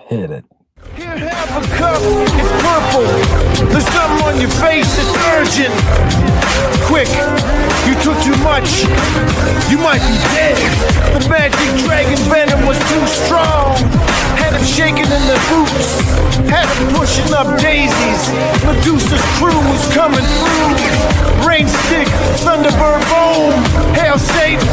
Hit it. Here, have a cup, it's purple. There's something on your face, it's urgent. Quick, you took too much, you might be dead. The magic dragon venom was too strong. Had him shaking in the boots, had him pushing up daisies. Medusa's crew was coming through. Rain stick, thunderbird boom. Hail Satan,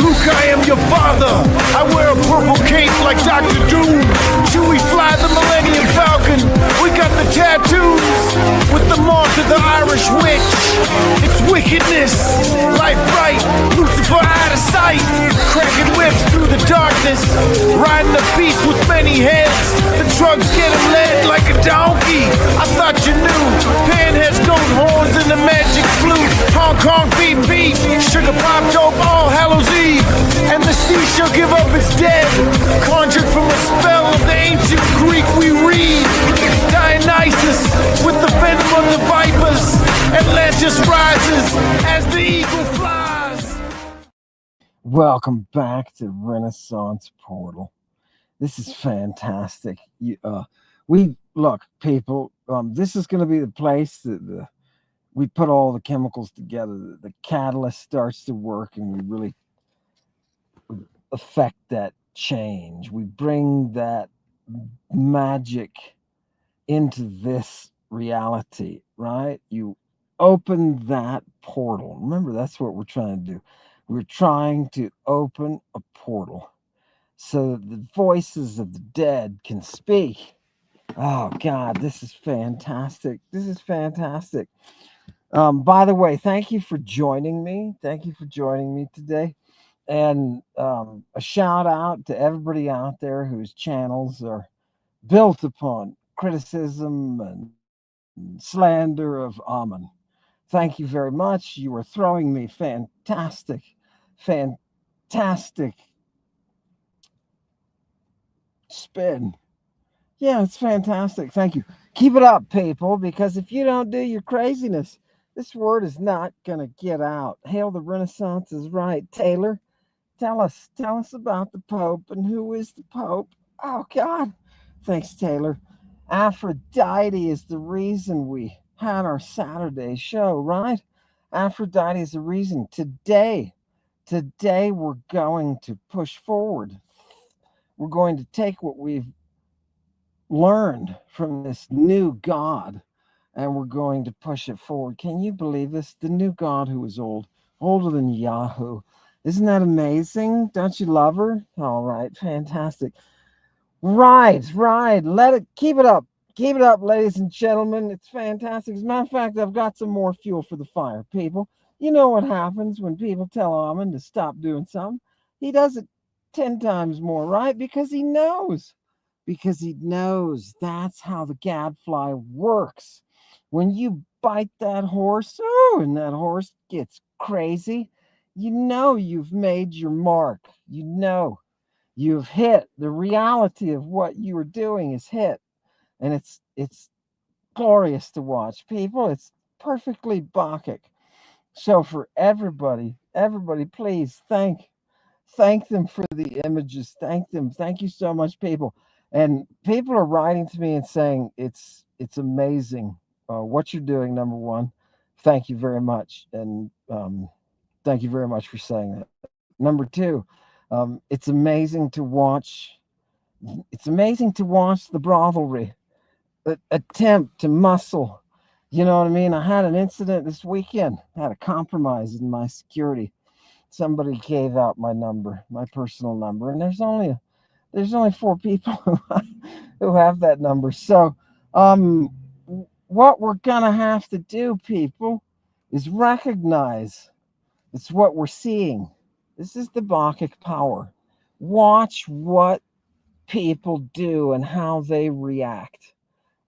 Luke, I am your father. I wear a purple cape like Dr. Doom. Chewie fly the Millennium Falcon. We got the tattoos with the mark of the Irish witch. It's wickedness, life bright, Lucifer out of sight. Cracking whips through the darkness, riding a beast with many heads. The drugs get him led like a donkey. I thought you knew. Pan has goat horns and the magic flute. Hong Kong beat beat, sugar pop dope, all Hallows Eve. And the sea shall give up its dead, conjured from a spell of the ancient Greek we read. Dionysus with the venom of the vipers. Atlantis rises as the eagle flies. Welcome back to Renaissance Portal. This is fantastic. We look, people. This is going to be the place that we put all the chemicals together. The catalyst starts to work, and we really affect that change. We bring that magic into this reality, right? You open that portal. Remember, that's what we're trying to do. We're trying to open a portal so that the voices of the dead can speak. Oh, God, this is fantastic. This is fantastic. By the way, thank you for joining me. Thank you for joining me today. And a shout out to everybody out there whose channels are built upon criticism and slander of Amen. Thank you very much. You are throwing me fantastic spin. Yeah, it's fantastic. Thank you. Keep it up, people, because if you don't do your craziness, this word is not going to get out. Hail the Renaissance is right. Taylor, tell us about the Pope and who is the Pope. Oh, God. Thanks, Taylor. Aphrodite is the reason we had our Saturday show, right? Aphrodite is the reason. Today we're going to push forward. We're going to take what we've learned from this new God and we're going to push it forward. Can you believe this? The new God who is older than Yahoo. Isn't that amazing? Don't you love her? All right, fantastic. Right. Let it keep it up. Keep it up, ladies and gentlemen. It's fantastic. As a matter of fact, I've got some more fuel for the fire, people. You know what happens when people tell Amen to stop doing something? He does it 10 times more, right? Because he knows. That's how the gadfly works. When you bite that horse, and that horse gets crazy, you know you've made your mark. You know you've hit. The reality of what you are doing is hit. And it's glorious to watch, people. It's perfectly Bacchic. So for everybody, please thank them for the images. Thank them. Thank you so much, people. And people are writing to me and saying it's amazing what you're doing. Number one, thank you very much, and thank you very much for saying that. Number two, it's amazing to watch. It's amazing to watch the brothelery attempt to muscle. You know what I mean? I had an incident this weekend. I had a compromise in my security. Somebody gave out my number, my personal number, and there's only 4 people who have that number. So, what we're gonna have to do, people, is recognize it's what we're seeing. This is the Bacchic power. Watch what people do and how they react.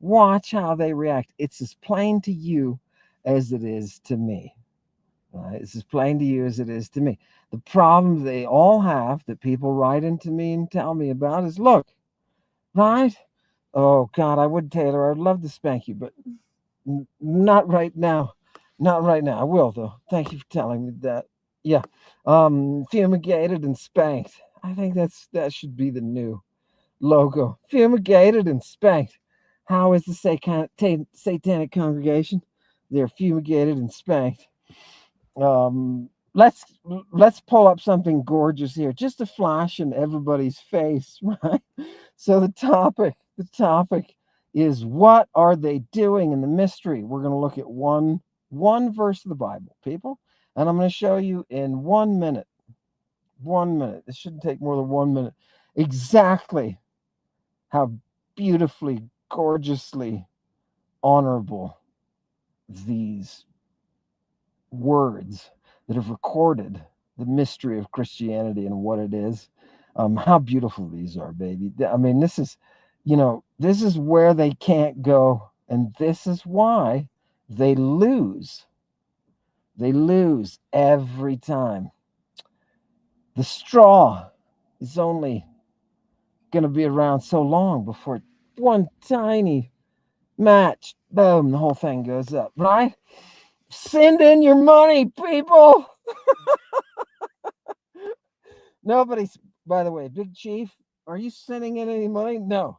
Watch how they react. It's as plain to you as it is to me. Right? It's as plain to you as it is to me. The problem they all have that people write into me and tell me about is, look, right? Oh, God, I would, Taylor. I'd love to spank you, but not right now. Not right now. I will, though. Thank you for telling me that. Yeah. Fumigated and spanked. I think that should be the new logo, fumigated and spanked. How is the satanic congregation? They're fumigated and spanked. Um, let's let's pull up something gorgeous here, just a flash in everybody's face, right? So the topic is, what are they doing in the mystery? We're going to look at one verse of the Bible, people, and I'm going to show you in 1 minute. 1 minute. It shouldn't take more than 1 minute. Exactly how beautifully, gorgeously honorable these words that have recorded the mystery of Christianity and what it is. How beautiful these are, baby. I mean, this is where they can't go, and this is why they lose. They lose every time. The straw is only going to be around so long before one tiny match, boom, the whole thing goes up, right? Send in your money, people. Nobody's, by the way, Big Chief, are you sending in any money? No.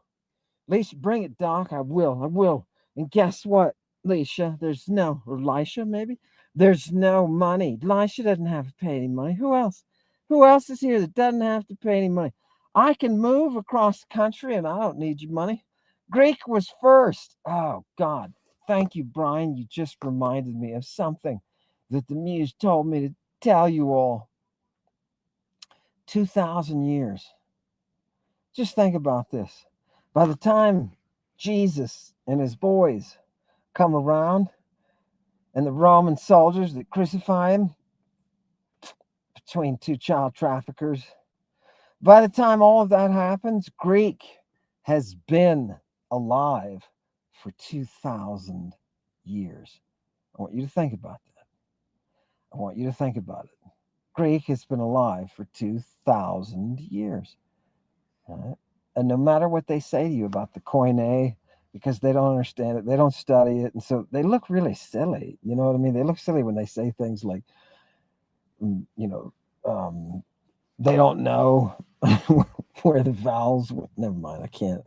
Leisha, bring it, Doc. I will. I will. And guess what, Leisha? Or Lisha, maybe? There's no money. Lisha doesn't have to pay any money. Who else? Who else is here that doesn't have to pay any money? I can move across the country and I don't need your money. Greek was first. Oh, God. Thank you, Brian. You just reminded me of something that the muse told me to tell you all. 2,000 years. Just think about this. By the time Jesus and his boys come around and the Roman soldiers that crucify him between two child traffickers, by the time all of that happens, Greek has been alive for 2,000 years. I want you to think about that. I want you to think about it. Greek has been alive for 2,000 years. Right? And no matter what they say to you about the Koine, because they don't understand it, they don't study it, and so they look really silly. You know what I mean? They look silly when they say things like, you know, they don't know where the vowels. Never mind. I can't.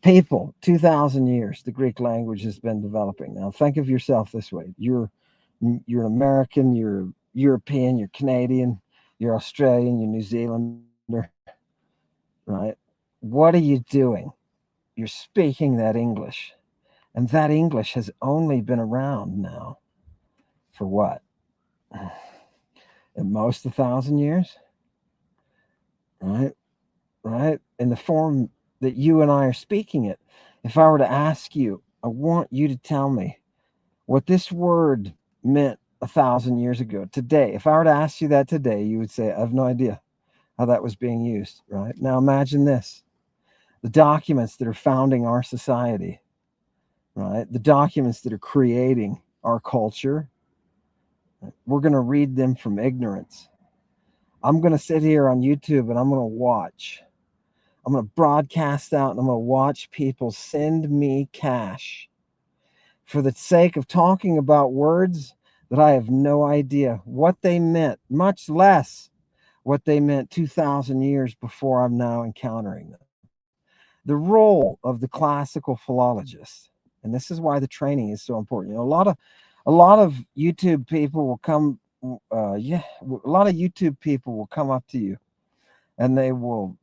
People, 2,000 years, the Greek language has been developing. Now, think of yourself this way: you're an American, you're European, you're Canadian, you're Australian, you're New Zealander, right? What are you doing? You're speaking that English. And that English has only been around now for what? At most 1,000 years, right? Right? In the form that you and I are speaking it. If I were to ask you, I want you to tell me what this word meant 1,000 years ago, today. If I were to ask you that today, you would say, I have no idea how that was being used, right? Now imagine this: the documents that are founding our society, right? The documents that are creating our culture, we're going to read them from ignorance. I'm going to sit here on YouTube and I'm going to watch. I'm going to broadcast out and I'm going to watch people send me cash for the sake of talking about words that I have no idea what they meant, much less what they meant 2,000 years before I'm now encountering them. The role of the classical philologist, and this is why the training is so important. A lot of YouTube people will come. A lot of YouTube people will come up to you, and they will.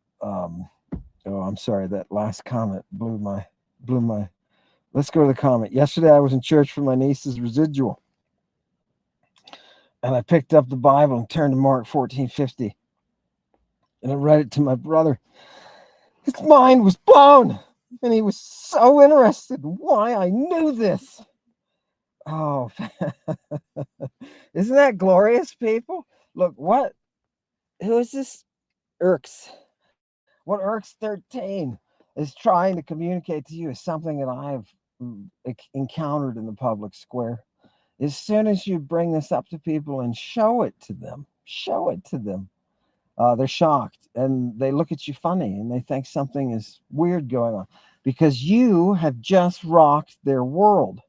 Oh, I'm sorry. That last comment blew my. Let's go to the comment. Yesterday, I was in church for my niece's residual, and I picked up the Bible and turned to Mark 14:50, and I read it to my brother. His mind was blown, and he was so interested in why I knew this. Oh, isn't that glorious, people? Look, who is this? Irks. What Irks 13 is trying to communicate to you is something that I've encountered in the public square. As soon as you bring this up to people and show it to them, they're shocked and they look at you funny and they think something is weird going on because you have just rocked their world.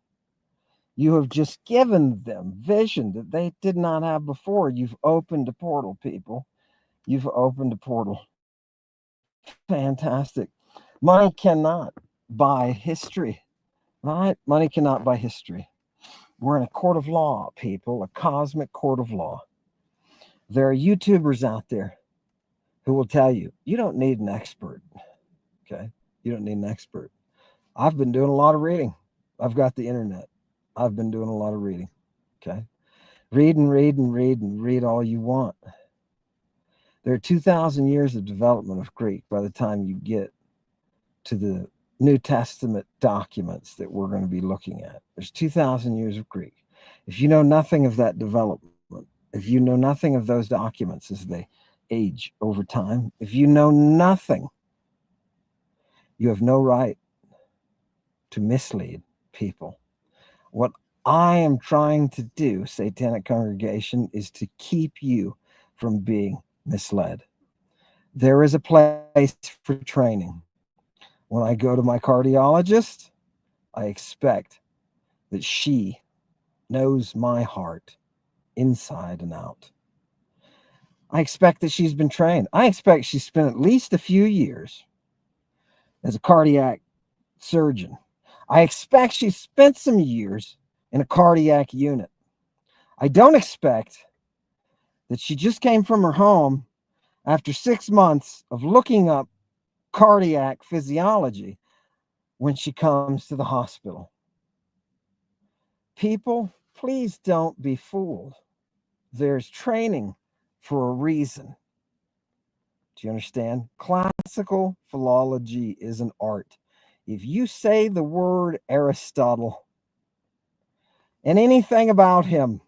You have just given them vision that they did not have before. You've opened a portal, people. You've opened a portal. Fantastic. Money cannot buy history, right? Money cannot buy history. We're in a court of law, people, a cosmic court of law. There are YouTubers out there who will tell you, you don't need an expert. Okay. You don't need an expert. I've been doing a lot of reading. I've got the internet. I've been doing a lot of reading. Okay. Read and read and read and read all you want. There are 2,000 years of development of Greek by the time you get to the New Testament documents that we're going to be looking at. There's 2,000 years of Greek. If you know nothing of that development, if you know nothing of those documents as they age over time, if you know nothing, you have no right to mislead people. What I am trying to do, Satanic Congregation, is to keep you from being misled. There is a place for training. When I go to my cardiologist, I expect that she knows my heart inside and out. I expect that she's been trained. I expect she's spent at least a few years as a cardiac surgeon. I expect she spent some years in a cardiac unit. I don't expect that she just came from her home after 6 months of looking up cardiac physiology when she comes to the hospital. People, please don't be fooled. There's training for a reason. Do you understand? Classical philology is an art. If you say the word Aristotle and anything about him,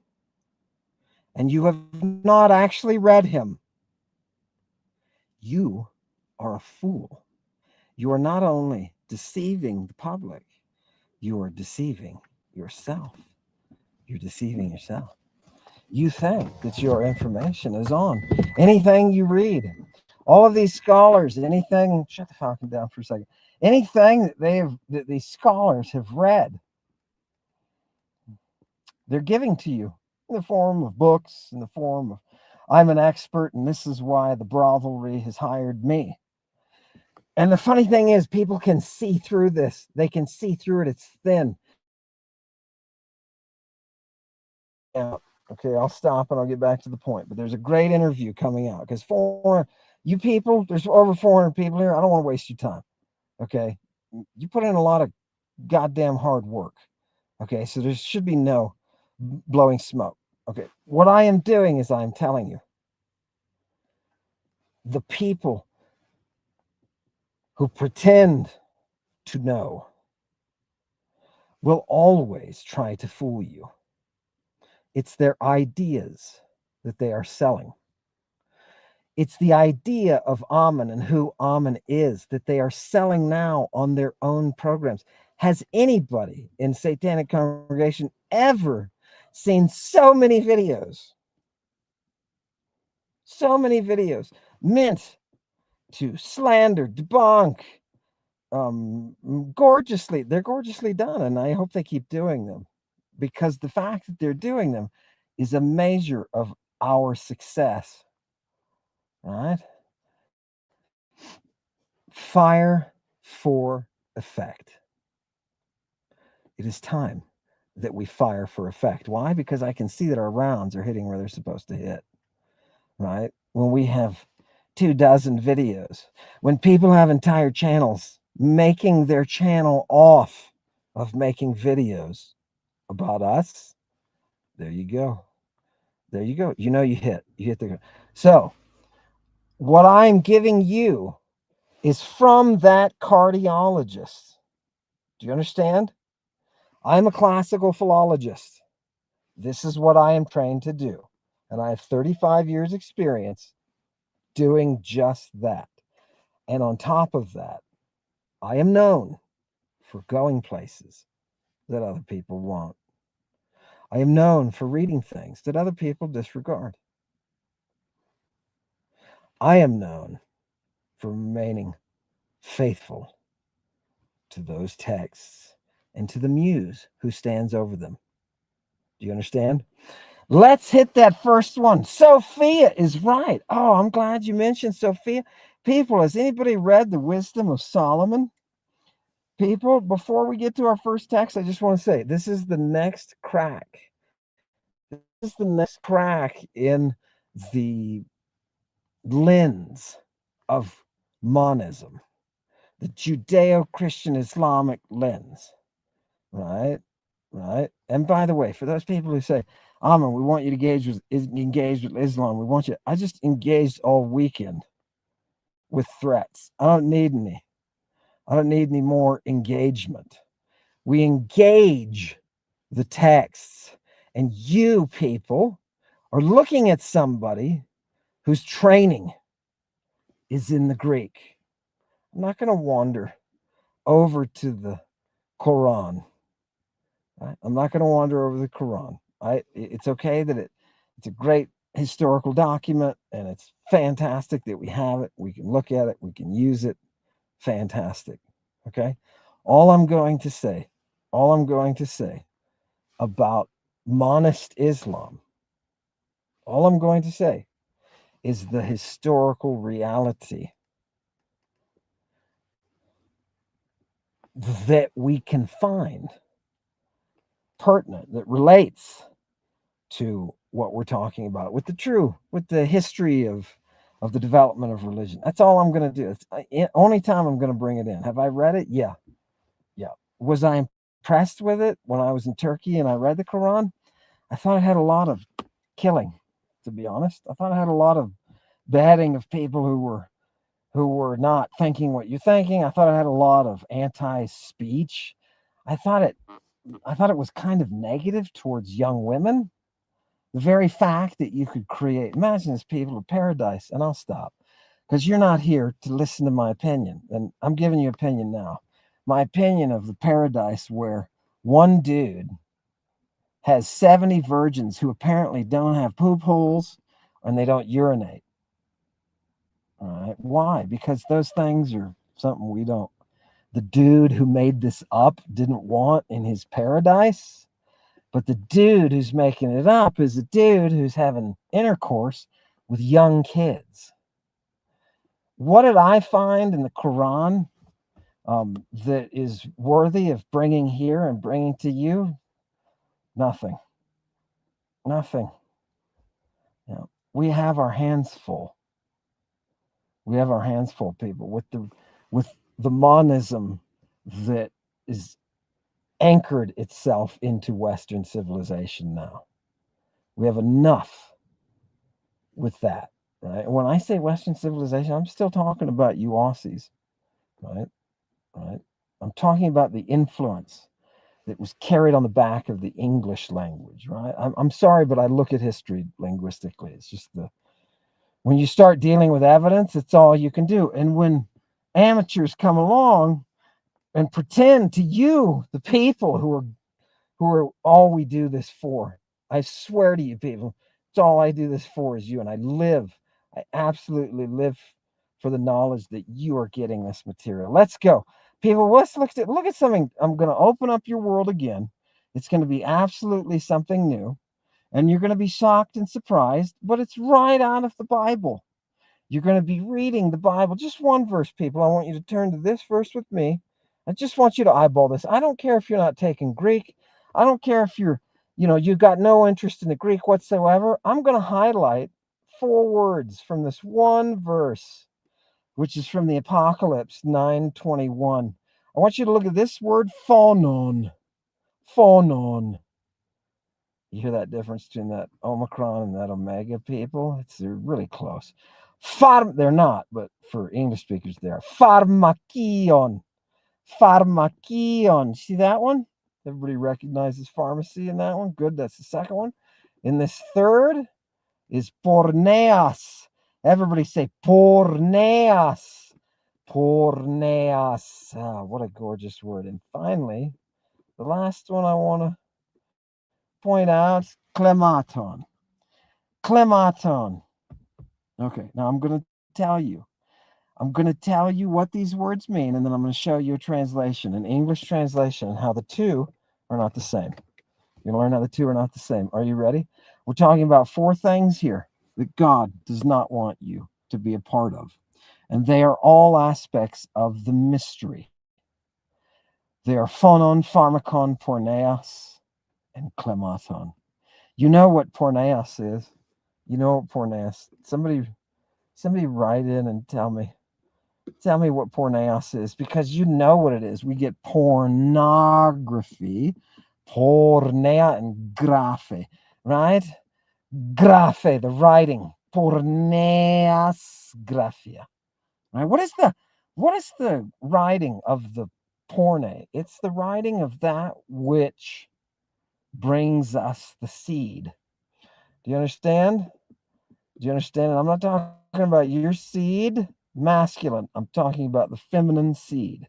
and you have not actually read him, you are a fool. You are not only deceiving the public, you are deceiving yourself. You're deceiving yourself. You think that your information is on anything you read. All of these scholars, anything, shut the falcon down for a second. Anything that these scholars have read, they're giving to you in the form of books, in the form of, I'm an expert, and this is why the brothelery has hired me. And the funny thing is, people can see through this. They can see through it. It's thin. Okay, I'll stop and I'll get back to the point. But there's a great interview coming out because for you people, there's over 400 people here. I don't want to waste your time. Okay, you put in a lot of goddamn hard work. Okay, so there should be no blowing smoke. Okay, what I am doing is I'm telling you, the people who pretend to know will always try to fool you. It's their ideas that they are selling. It's the idea of Amen and who Amen is that they are selling now on their own programs. Has anybody in Satanic Congregation ever seen so many videos? So many videos meant to slander, debunk, gorgeously. They're gorgeously done, and I hope they keep doing them because the fact that they're doing them is a measure of our success. Right? Fire for effect. It is time that we fire for effect. Why? Because I can see that our rounds are hitting where they're supposed to hit. Right? When we have 24 videos, when people have entire channels making their channel off of making videos about us, there you go. There you go. You know, you hit the. So, what I'm giving you is from that cardiologist. Do you understand? I'm a classical philologist. This is what I am trained to do. And I have 35 years experience doing just that. And on top of that, I am known for going places that other people won't. I am known for reading things that other people disregard. I am known for remaining faithful to those texts and to the muse who stands over them. Do you understand? Let's hit that first one. Sophia is right. Oh, I'm glad you mentioned Sophia People, has anybody read the Wisdom of Solomon? People, before we get to our first text, I just want to say this is the next crack. This is the next crack in the lens of monism, the Judeo-Christian Islamic lens, right? Right. And by the way, for those people who say, Amr, we want you to engage with Islam, we want you, I just engaged all weekend with threats. I don't need any. I don't need any more engagement. We engage the texts, and you people are looking at somebody whose training is in the Greek. I'm not going to wander over to the Quran. Right? I'm not going to wander over the Quran. It's okay that it's a great historical document, and it's fantastic that we have it. We can look at it. We can use it. Fantastic. Okay. All I'm going to say about monist Islam, all I'm going to say is the historical reality that we can find pertinent, that relates to what we're talking about with the history of the development of religion. That's all I'm going to do. It's only time I'm going to bring it in. Have I read it? Yeah. Was I impressed with it when I was in Turkey and I read the Quran? I thought it had a lot of killing, to be honest. I thought it had a lot of beheading of people who were not thinking what you're thinking. I thought it had a lot of anti-speech. I thought it was kind of negative towards young women. The very fact that you could create, imagine this people of paradise, and I'll stop because you're not here to listen to my opinion. And I'm giving you opinion now. My opinion of the paradise where one dude has 70 virgins who apparently don't have poop holes and they don't urinate. All right. Why? Because those things are something we don't. The dude who made this up didn't want in his paradise. But the dude who's making it up is a dude who's having intercourse with young kids. What did I find in the Quran that is worthy of bringing here and bringing to you? Nothing. Nothing. You know, we have our hands full. We have our hands full, people, with the monism that is anchored itself into Western civilization now. We have enough with that, right? And when I say Western civilization, I'm still talking about you Aussies, right? Right? I'm talking about the influence that was carried on the back of the English language, right? I'm sorry, but I look at history linguistically. It's just when you start dealing with evidence, it's all you can do. And when amateurs come along and pretend to you, the people who are all we do this for, I swear to you, people, it's all I do this for is you. And I absolutely live for the knowledge that you are getting this material. Let's go. People, let's look at something. I'm going to open up your world again. It's going to be absolutely something new. And you're going to be shocked and surprised, but it's right out of the Bible. You're going to be reading the Bible. Just one verse, people. I want you to turn to this verse with me. I just want you to eyeball this. I don't care if you're not taking Greek. I don't care if you've got no interest in the Greek whatsoever. I'm going to highlight 4 words from this one verse, which is from the Apocalypse 9:21. I want you to look at this word, phonon. Phonon. You hear that difference between that Omicron and that Omega, people? They're really close. They're not, but for English speakers, they are. Pharmakion. Pharmakion. See that one? Everybody recognizes pharmacy in that one. Good. That's the second one. In this third is porneas. Everybody say porneas. Porneas. What a gorgeous word. And finally, the last one I want to point out is clematon. Clematon. Okay, now I'm going to tell you. I'm going to tell you what these words mean, and then I'm going to show you a translation, an English translation, and how the two are not the same. You're going to learn how the two are not the same. Are you ready? We're talking about 4 things here that God does not want you to be a part of. And they are all aspects of the mystery. They are phonon, pharmakon, porneas, and klematon. You know what porneas is? You know what porneas? Somebody write in and tell me what porneas is, because you know what it is. We get pornography, porneia, and graphe, right? Graphe, the writing, porneas graphia, right? What is the writing of the porne? It's the writing of that which brings us the seed. Do you understand? Do you understand? And I'm not talking about your seed, masculine. I'm talking about the feminine seed.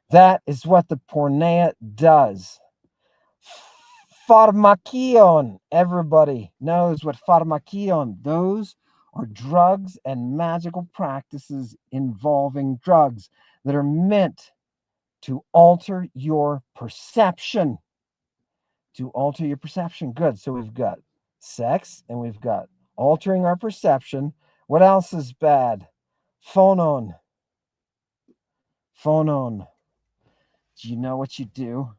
That is what the porneia does. Pharmakion. Everybody knows what pharmakion. Those are drugs and magical practices involving drugs that are meant to alter your perception. To alter your perception. Good. So we've got sex and we've got altering our perception. What else is bad? Phonon. Phonon. Do you know what you do?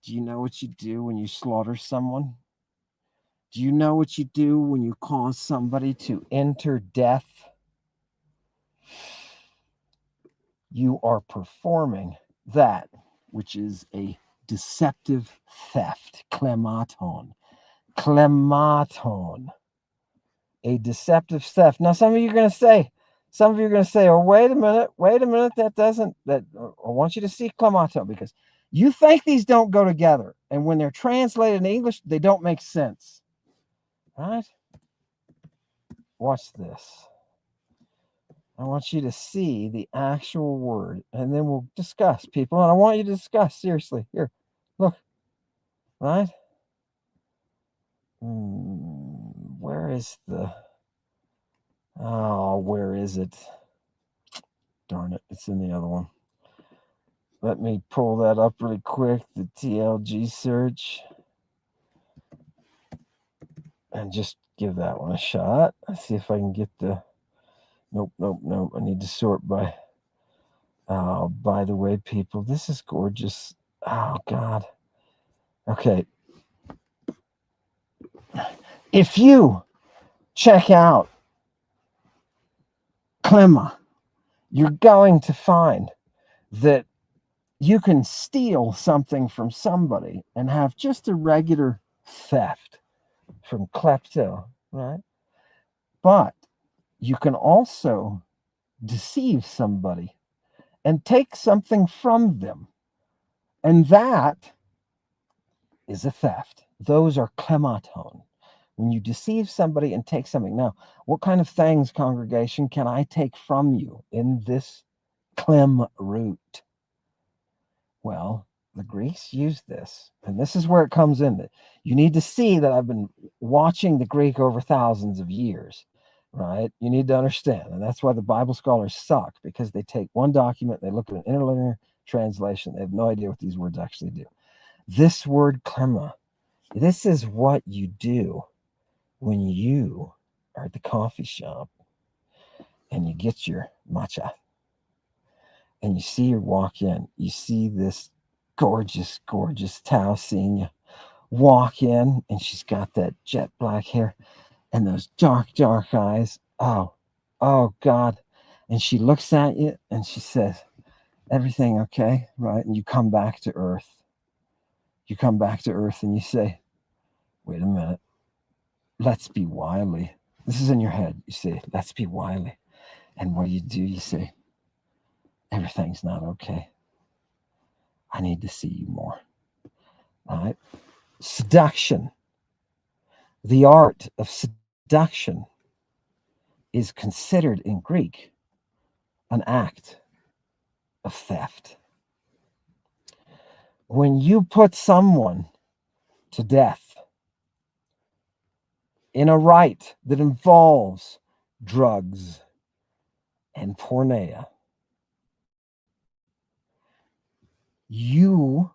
Do you know what you do when you slaughter someone? Do you know what you do when you cause somebody to enter death? You are performing that which is a deceptive theft. Klematon. Klematon. A deceptive theft. Now, some of you are going to say, oh, wait a minute, that doesn't, I want you to see klematon, because you think these don't go together. And when they're translated in English, they don't make sense. Right? Watch this. I want you to see the actual word, and then we'll discuss, people. And I want you to discuss, seriously. Here, look. Right? Where is where is it? Darn it, it's in the other one. Let me pull that up really quick, the TLG search, and just give that one a shot. Let's see if I can get the, nope. I need to sort by the way, people, this is gorgeous. Oh, God. Okay. If you check out Klemma, you're going to find that you can steal something from somebody and have just a regular theft from klepto, right? But you can also deceive somebody and take something from them. And that is a theft. Those are klematon. When you deceive somebody and take something. Now, what kind of things, congregation, can I take from you in this klem root? Well, the Greeks used this, and this is where it comes in. You need to see that I've been watching the Greek over thousands of years, right? You need to understand, and that's why the Bible scholars suck, because they take one document, they look at an interlinear translation, they have no idea what these words actually do. This word klemma, this is what you do when you are at the coffee shop and you get your matcha and you see her walk in. You see this gorgeous Tao senior walk in, and she's got that jet black hair and those dark eyes. Oh God. And she looks at you and she says, everything okay? Right? And you come back to earth. You come back to earth and you say, wait a minute. Let's be wily. This is in your head. You say, let's be wily. And what do? You say, everything's not okay. I need to see you more. All right? Seduction. The art of seduction is considered in Greek an act of theft. When you put someone to death in a rite that involves drugs and porneia, you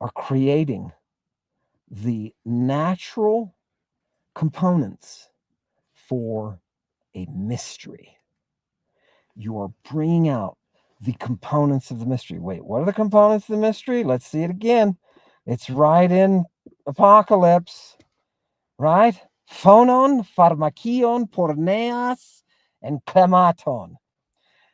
are creating the natural components for a mystery. You are bringing out the components of the mystery. Wait, what are the components of the mystery? Let's see it again. It's right in Apocalypse, right? Phonon, pharmakion, porneas, and klematon.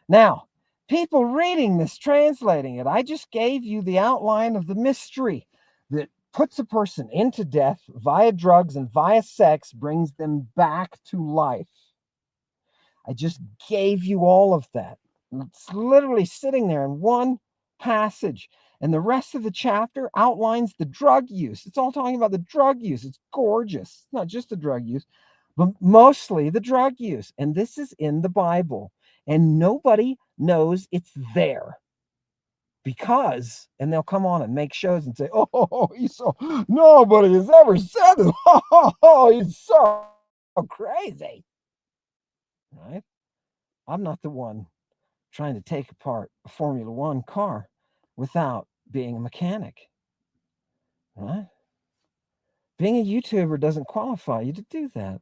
Now, people reading this, translating it, I just gave you the outline of the mystery that puts a person into death via drugs and via sex, brings them back to life. I just gave you all of that. It's literally sitting there in one passage. And the rest of the chapter outlines the drug use. It's all talking about the drug use. It's gorgeous. It's not just the drug use, but mostly the drug use. And this is in the Bible. And nobody knows it's there because, and they'll come on and make shows and say, oh, he's so, nobody has ever said this. Oh, he's so crazy. Right? I'm not the one trying to take apart a Formula One car without being a mechanic. Right? Being a YouTuber doesn't qualify you to do that.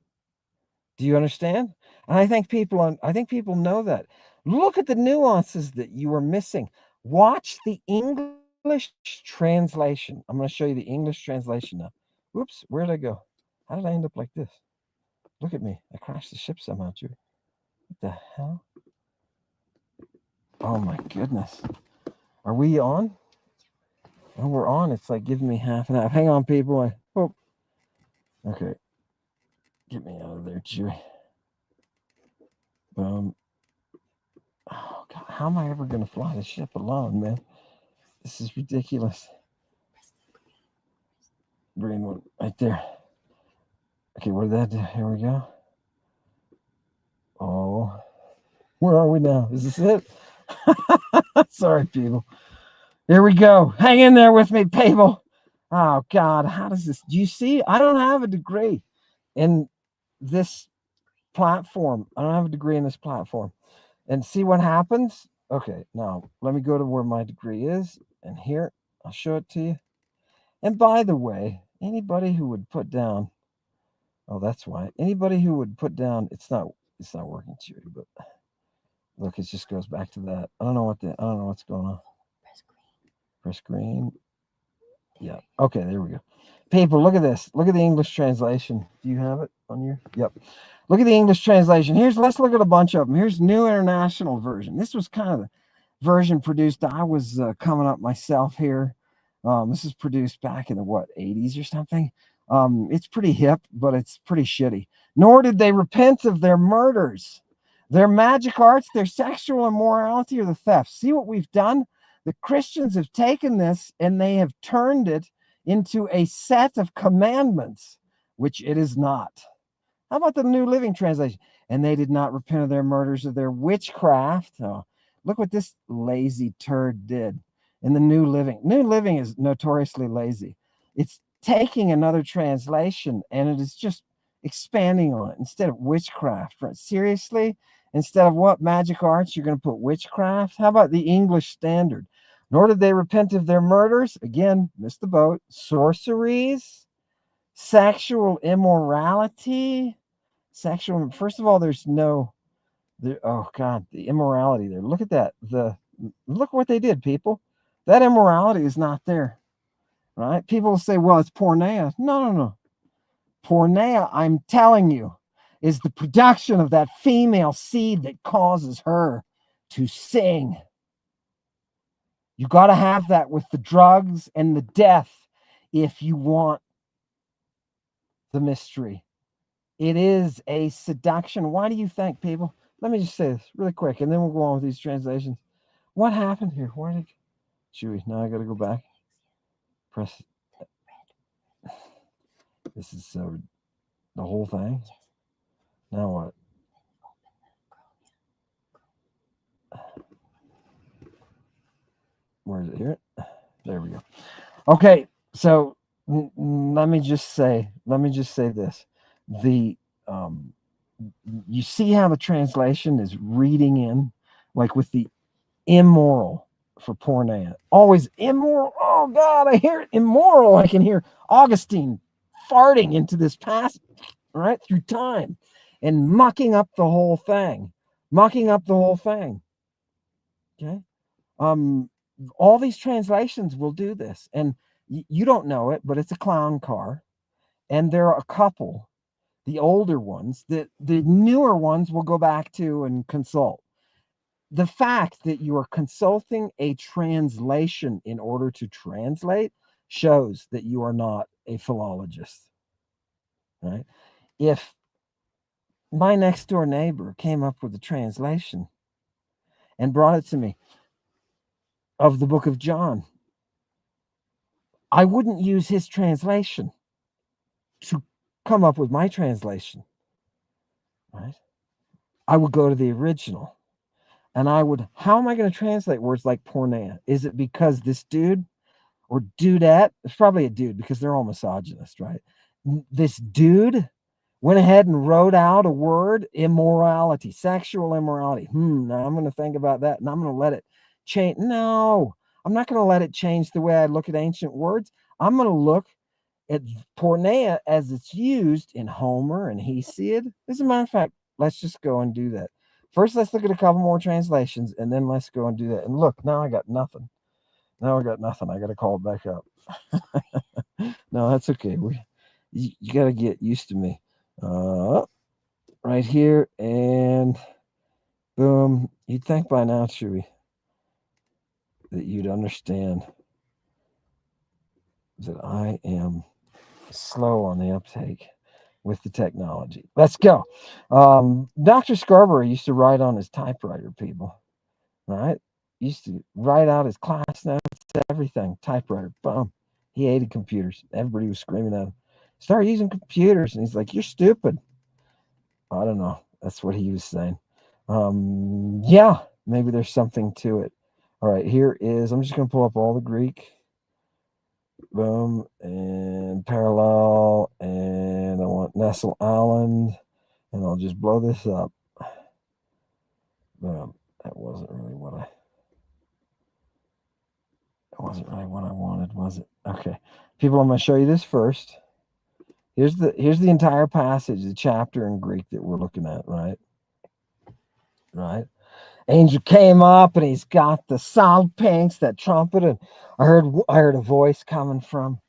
Do you understand? And I think people know that. Look at the nuances that you are missing. Watch the English translation. I'm going to show you the English translation now. Whoops, where did I go? How did I end up like this? Look at me. I crashed the ship somehow, too. What the hell? Oh my goodness. Are we on? Oh, we're on. It's like giving me half an hour. Hang on, people. Okay. Get me out of there, Chewy. Oh God, how am I ever going to fly the ship alone, man? This is ridiculous. Green one right there. Okay, what did that do? Here we go. Oh, where are we now? Is this it? Sorry, people. Here we go. Hang in there with me, people. Oh God, how does this? Do you see? I don't have a degree in this platform. I don't have a degree in this platform. And see what happens? Okay, now let me go to where my degree is. And here, I'll show it to you. And by the way, anybody who would put down, oh, that's why. Anybody who would put down, it's not working, Chewy, but look, it just goes back to that. I don't know what's going on. Press green. Yeah. Okay, there we go. People, look at this. Look at the English translation. Do you have it on your? Yep. Look at the English translation. Let's look at a bunch of them. Here's New International Version. This was kind of the version produced. I was coming up myself here. This is produced back in the 80s or something. It's pretty hip, but it's pretty shitty. Nor did they repent of their murders, their magic arts, their sexual immorality, or the theft. See what we've done? The Christians have taken this and they have turned it into a set of commandments, which it is not. How about the New Living Translation? And they did not repent of their murders, of their witchcraft. Oh, look what this lazy turd did in the New Living. New Living is notoriously lazy. It's taking another translation and it is just expanding on it instead of witchcraft. Right? Seriously? Instead of what? Magic arts, you're going to put witchcraft? How about the English Standard? Nor did they repent of their murders. Again, missed the boat. Sorceries, sexual immorality. First of all, there's no, oh God, the immorality there. Look at that. Look what they did, people. That immorality is not there, right? People will say, well, it's porneia. No. Porneia, I'm telling you, is the production of that female seed that causes her to sing. You got to have that with the drugs and the death if you want the mystery. It is a seduction. Why do you think, people? Let me just say this really quick, and then we'll go on with these translations. What happened here? Where did Chewy? Now I got to go back. Press. This is so the whole thing. Now what? Where is it? Here? There we go. Okay, so let me just say this. You see how the translation is reading in, like with the immoral for porneia. Always immoral. Oh God, I hear it. Immoral. I can hear Augustine farting into this passage, right, through time and mucking up the whole thing. mucking up the whole thing. Okay. Um, all these translations will do this, and you don't know it, but it's a clown car, and there are a couple, the older ones, that the newer ones will go back to and consult. The fact that you are consulting a translation in order to translate shows that you are not a philologist, right? If my next door neighbor came up with a translation and brought it to me of the book of John, I wouldn't use his translation to come up with my translation, right? I would go to the original, and I would, how am I going to translate words like porneia? Is it because this dude or dudette, it's probably a dude because they're all misogynist, right? This dude went ahead and wrote out a word, immorality, sexual immorality. Now I'm going to think about that, and I'm going to let it change. No, I'm not going to let it change the way I look at ancient words. I'm going to look at porneia as it's used in Homer and Hesiod. As a matter of fact, let's just go and do that. First, let's look at a couple more translations, and then let's go and do that. And look, now I got nothing. Now I got nothing. I got to call it back up. No, that's okay. You got to get used to me. Right here, and boom. You'd think by now, Chewy, that you'd understand that I am slow on the uptake with the technology. Let's go. Dr. Scarborough used to write on his typewriter, people, right? Used to write out his class notes, everything, typewriter, boom. He hated computers. Everybody was screaming at him. Start using computers. And he's like, you're stupid. I don't know. That's what he was saying. Yeah, maybe there's something to it. All right, here is, I'm just going to pull up all the Greek. Boom, and parallel, and I want Nestle Island, and I'll just blow this up. Boom. That wasn't really what I wanted, was it? Okay. People, I'm going to show you this first. Here's the entire passage, the chapter in Greek that we're looking at, right? Right? Angel came up and he's got the sound pinks, that trumpet, and I heard a voice coming from,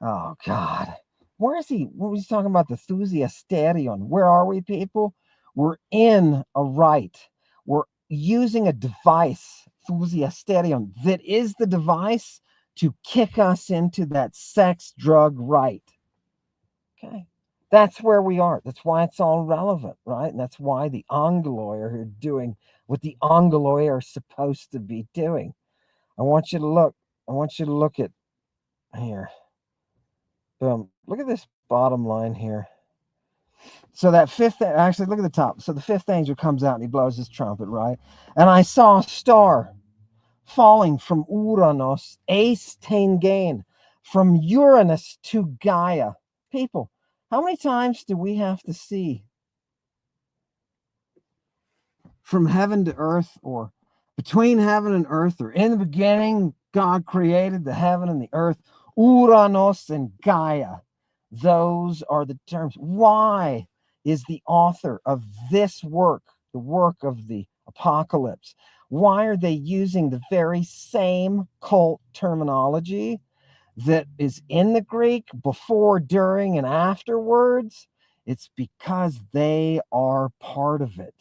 oh God, where is he? What was he talking about? The Thusiasterion. Where are we, people? We're in a rite. We're using a device, Thusiasterion, that is the device to kick us into that sex drug rite. Okay. That's where we are. That's why it's all relevant, right? And that's why the Angeloi are doing what the Angeloi are supposed to be doing. I want you to look. I want you to look at here. Boom. Look at this bottom line here. So that fifth, actually, look at the top. So the fifth angel comes out and he blows his trumpet, right? And I saw a star falling from Uranus, Ace Tengain, from Uranus to Gaia. People, how many times do we have to see from heaven to earth, or between heaven and earth, or in the beginning, God created the heaven and the earth, Uranus and Gaia? Those are the terms. Why is the author of this work, the work of the apocalypse, why are they using the very same cult terminology that is in the Greek before, during, and afterwards? It's because they are part of it.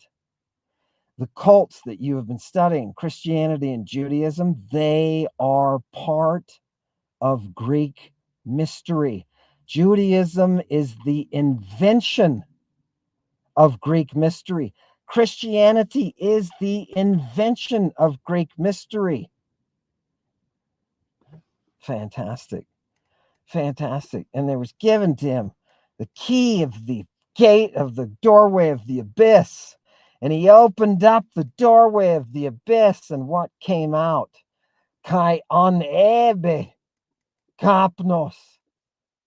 The cults that you have been studying, Christianity and Judaism, they are part of Greek mystery. Judaism is the invention of Greek mystery. Christianity is the invention of Greek mystery. Fantastic. Fantastic. And there was given to him the key of the gate of the doorway of the abyss. And he opened up the doorway of the abyss, and what came out? Kai on ebe kapnos.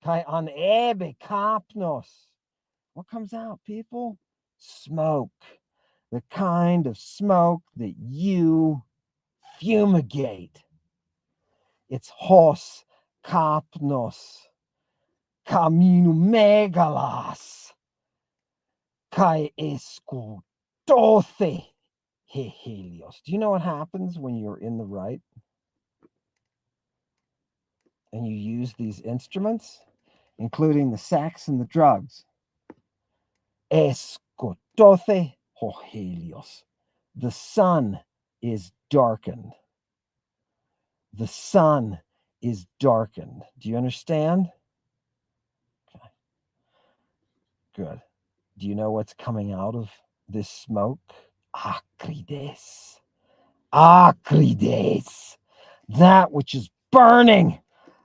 Kai on ebe kapnos. What comes out, people? Smoke. The kind of smoke that you fumigate. It's hos kapnos. Kaminu megalas. Kai esku Dothe Helios. Do you know what happens when you're in the right and you use these instruments, including the sex and the drugs? Escotothe Helios. The sun is darkened. The sun is darkened. Do you understand? Okay. Good. Do you know what's coming out of this smoke? Acrides. Acrides. That which is burning.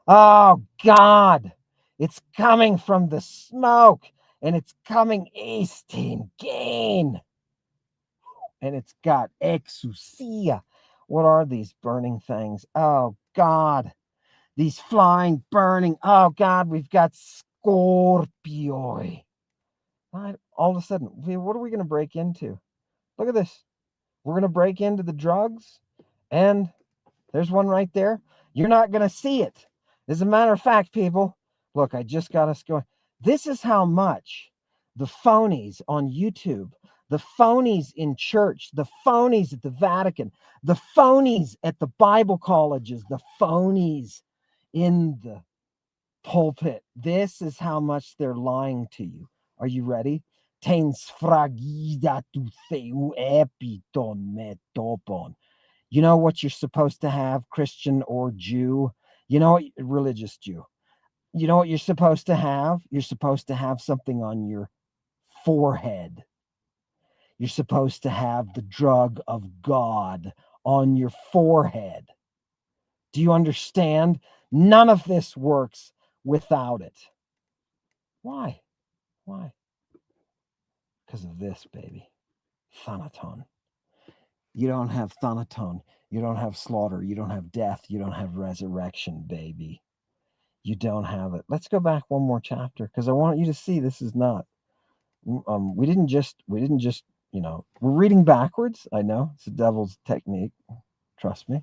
Oh God. It's coming from the smoke and it's coming east in gain. And it's got exousia. What are these burning things? Oh God. These flying, burning. Oh God, we've got Scorpioi. All of a sudden, what are we going to break into? Look at this. We're going to break into the drugs, and there's one right there. You're not going to see it. As a matter of fact, people, look, I just got us going. This is how much the phonies on YouTube, the phonies in church, the phonies at the Vatican, the phonies at the Bible colleges, the phonies in the pulpit. This is how much they're lying to you. Are you ready? Tens fragida tu theu epiton metopon. You know what you're supposed to have, Christian or Jew? You know what, religious Jew? You know what you're supposed to have? You're supposed to have something on your forehead. You're supposed to have the drug of God on your forehead. Do you understand? None of this works without it. Why? Why? Because of this, baby. Thanaton. You don't have Thanaton. You don't have slaughter. You don't have death. You don't have resurrection, baby. You don't have it. Let's go back one more chapter because I want you to see this is not. We didn't just. We're reading backwards. I know it's the devil's technique. Trust me.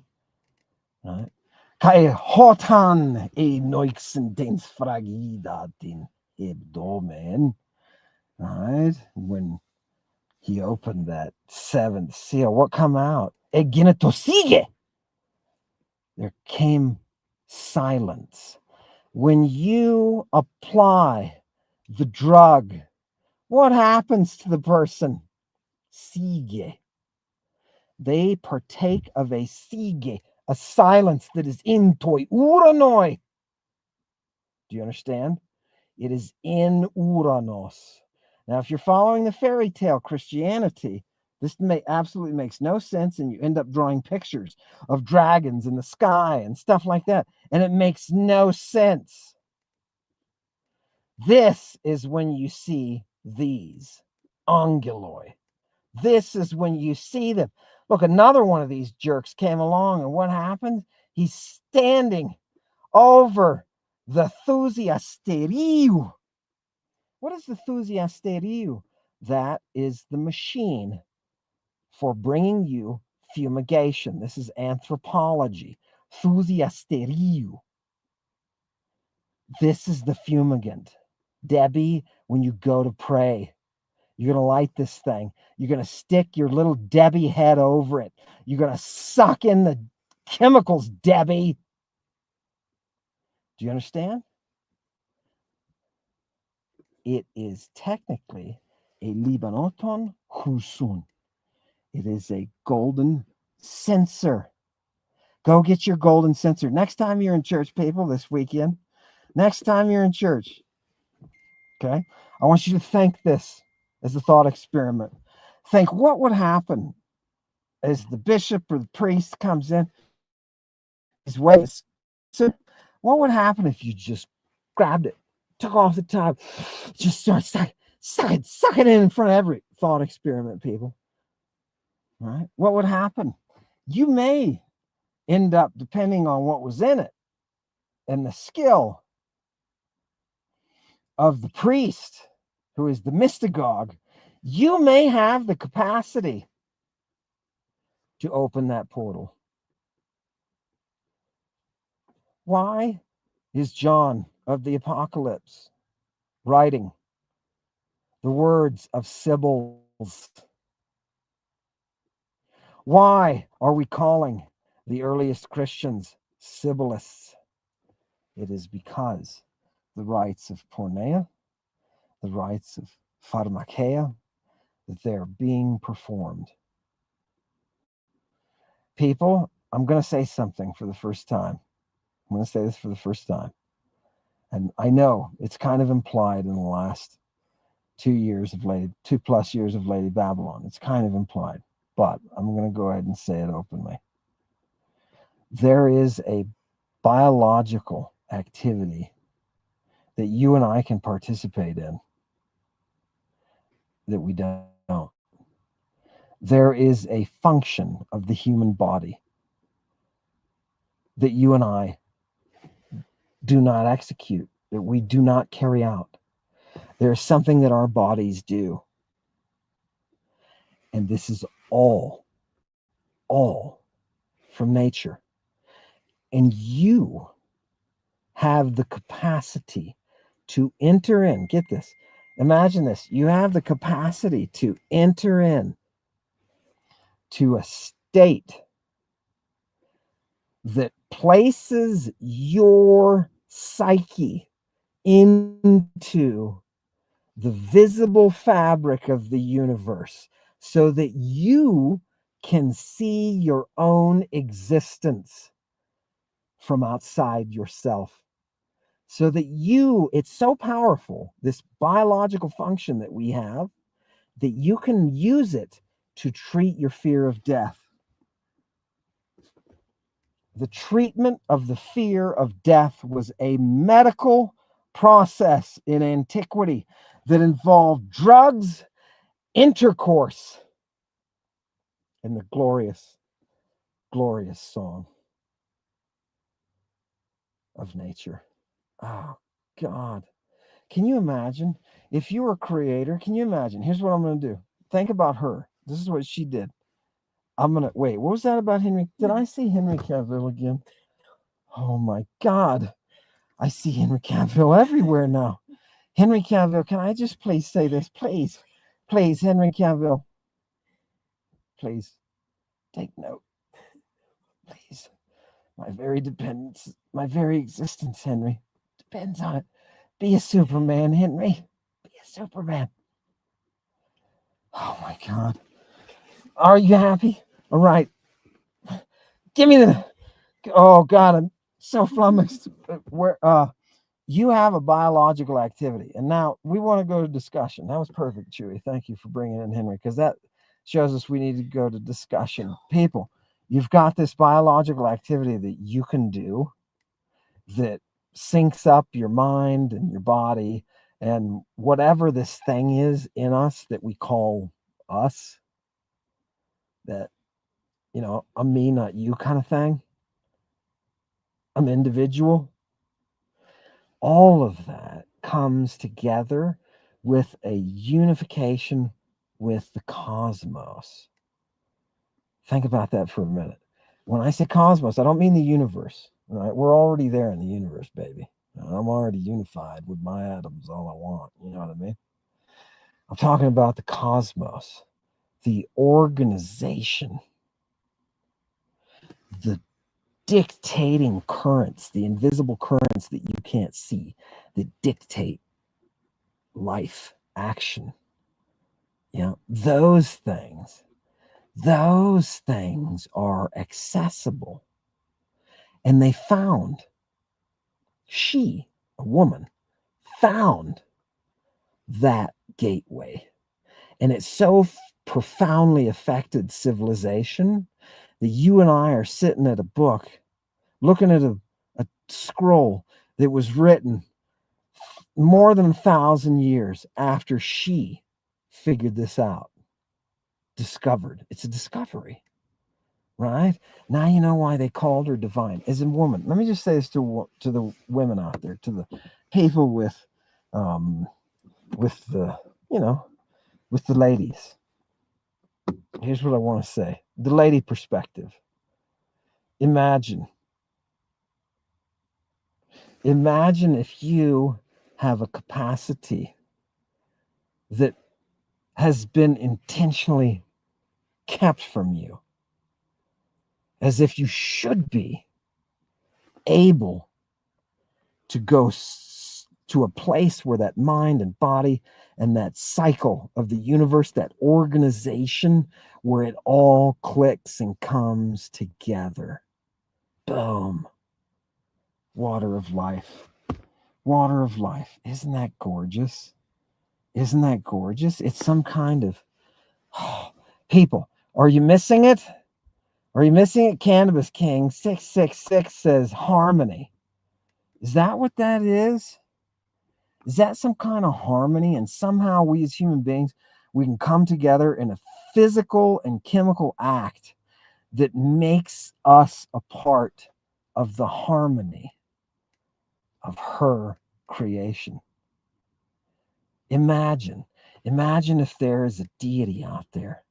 All right. Kai hotan e noixendens fragidatin abdomen. All right. When he opened that seventh seal, what come out? Eginetosige. There came silence. When you apply the drug, what happens to the person? Sige. They partake of a sige, a silence that is intoi uranoi. Do you understand? It is in Uranos. Now, if you're following the fairy tale Christianity, this absolutely makes no sense, and you end up drawing pictures of dragons in the sky and stuff like that, and it makes no sense. This is when you see these angeloi. This is when you see them. Look, another one of these jerks came along, and what happened? He's standing over the Thusiasteriu. What is the Thusiasteriu? That is the machine for bringing you fumigation. This is anthropology. Thusiasteriu. This is the fumigant. Debbie, when you go to pray, you're going to light this thing. You're going to stick your little Debbie head over it. You're going to suck in the chemicals, Debbie. Do you understand? It is technically a Libanoton Husun. It is a golden censer. Go get your golden censer. Next time you're in church, people, this weekend, next time you're in church, okay, I want you to think this as a thought experiment. Think what would happen as the bishop or the priest comes in, he's waving. What would happen if you just grabbed it, took off the top, just start sucking it in front of every thought experiment, people? All right. What would happen? You may end up, depending on what was in it and the skill of the priest, who is the mystagogue, you may have the capacity to open that portal. Why is John of the Apocalypse writing the words of Sibyls Why are we calling the earliest Christians Sibylists? It is because the rites of Porneia, the rites of pharmakeia, that they're being performed. People, I'm going to say something for the first time. I'm going to say this for the first time. And I know it's kind of implied in the last 2+ years of Lady Babylon. It's kind of implied, but I'm going to go ahead and say it openly. There is a biological activity that you and I can participate in that we don't. There is a function of the human body that you and I do not execute, that we do not carry out. There's something that our bodies do. And this is all from nature. And you have the capacity to enter in. Get this. Imagine this. You have the capacity to enter in to a state that places your psyche into the visible fabric of the universe so that you can see your own existence from outside yourself. So that it's so powerful, this biological function that we have, that you can use it to treat your fear of death. The treatment of the fear of death was a medical process in antiquity that involved drugs, intercourse, and the glorious, glorious song of nature. Oh, God. Can you imagine if you were a creator? Can you imagine? Here's what I'm going to do. Think about her. This is what she did. I'm going to wait. What was that about Henry? Did I see Henry Cavill again? Oh, my God. I see Henry Cavill everywhere now. Henry Cavill, can I just please say this? Please, please, Henry Cavill. Please take note. Please. My very dependence, my very existence, Henry, depends on it. Be a Superman, Henry. Be a Superman. Oh my God. Are you happy? All right. Give me the. Oh God, I'm so flummoxed. Where you have a biological activity, and now we want to go to discussion. That was perfect, Chewy. Thank you for bringing in Henry, because that shows us we need to go to discussion. People, you've got this biological activity that you can do that syncs up your mind and your body and whatever this thing is in us that we call us, that, I'm me, not you kind of thing. I'm individual. All of that comes together with a unification with the cosmos. Think about that for a minute. When I say cosmos, I don't mean the universe. Right? We're already there in the universe, baby. I'm already unified with my atoms, all I want. You know what I mean? I'm talking about the cosmos, the organization, the dictating currents, the invisible currents that you can't see, that dictate life, action. Those things are accessible. And a woman, found that gateway. And it so profoundly affected civilization that you and I are sitting at a book, looking at a scroll that was written more than 1,000 years after she figured this out, discovered. It's a discovery, right? Now you know why they called her divine. As a woman, let me just say this to the women out there, to the people with the, with the ladies. Here's what I want to say. The lady perspective. Imagine if you have a capacity that has been intentionally kept from you. as if you should be able to go to a place where that mind and body and that cycle of the universe, that organization, where it all clicks and comes together. Boom. Water of life. Water of life. Isn't that gorgeous? Isn't that gorgeous? It's some kind of people. Are you missing it? Are you missing it? Cannabis King 666 says harmony. Is that what that is? Is that some kind of harmony? And somehow we as human beings, we can come together in a physical and chemical act that makes us a part of the harmony of her creation. Imagine if there is a deity out there.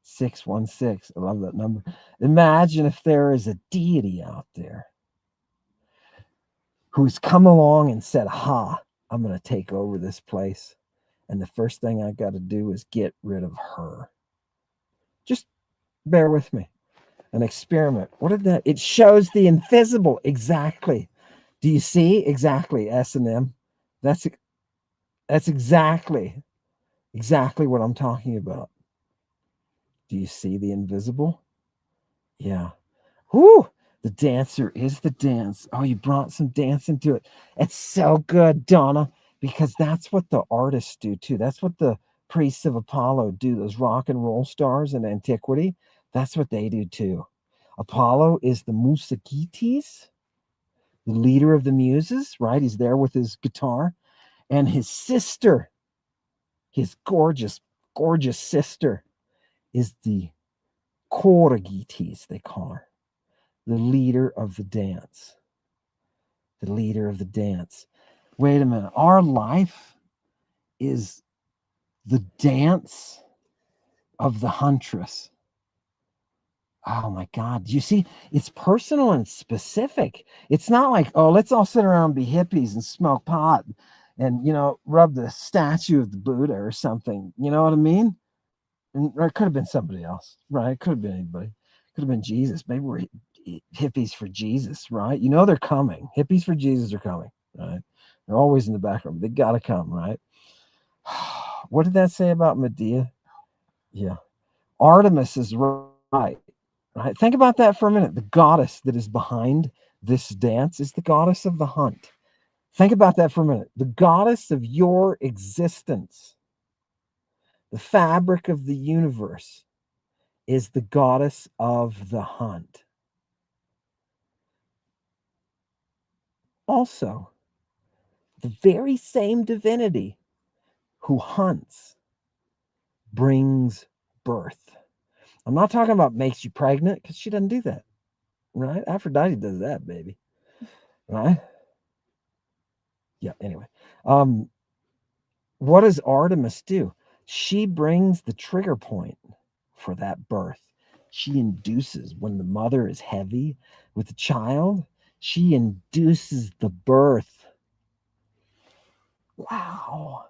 616, I love that number. Imagine if there is a deity out there who's come along and said, ha, I'm going to take over this place. And the first thing I got to do is get rid of her. Just bear with me. An experiment. What did that? It shows the invisible. Exactly. Do you see? Exactly. S&M. That's exactly what I'm talking about. Do you see the invisible? Yeah. Whoo! The dancer is the dance. Oh, you brought some dance into it. It's so good, Donna, because that's what the artists do too. That's what the priests of Apollo do. Those rock and roll stars in antiquity. That's what they do too. Apollo is the Musagetes, the leader of the muses, right? He's there with his guitar. And his sister, his gorgeous, gorgeous sister, is the Choragetes, they call her. The leader of the dance. The leader of the dance. Wait a minute. Our life is the dance of the huntress. Oh my God. You see, it's personal and specific. It's not like, oh, let's all sit around and be hippies and smoke pot and, rub the statue of the Buddha or something. You know what I mean? And or it could have been somebody else, right? It could have been anybody. Could have been Jesus. Maybe we're hippies for Jesus, right? They're coming. Hippies for Jesus are coming, right? They're always in the background. They got to come, right? What did that say about Medea? Yeah. Artemis is right. Think about that for a minute. The goddess that is behind this dance is the goddess of the hunt. Think about that for a minute. The goddess of your existence, the fabric of the universe, is the goddess of the hunt. Also, the very same divinity who hunts brings birth. I'm not talking about makes you pregnant, because she doesn't do that, right? Aphrodite does that, baby, right? Yeah, anyway. What does Artemis do? She brings the trigger point for that birth. She induces, when the mother is heavy with the child, she induces the birth. Wow.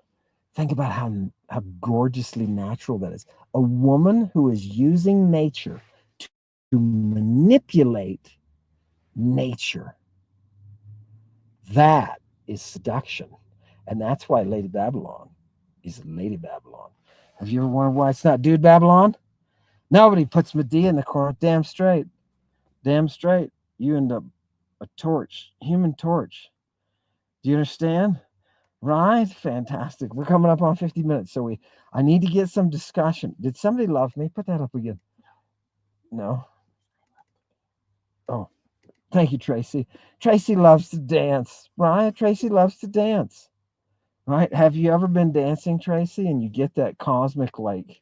Think about how gorgeously natural that is. A woman who is using nature to manipulate nature. That is seduction. And that's why Lady Babylon is Lady Babylon. Have you ever wondered why it's not Dude Babylon? Nobody puts Medea in the corner. Damn straight. Damn straight. You end up a torch, human torch. Do you understand? Right? Fantastic. We're coming up on 50 minutes. So I need to get some discussion. Did somebody love me? Put that up again. No. Oh, thank you, Tracy. Tracy loves to dance, right? Tracy loves to dance, right? Have you ever been dancing, Tracy, and you get that cosmic, like,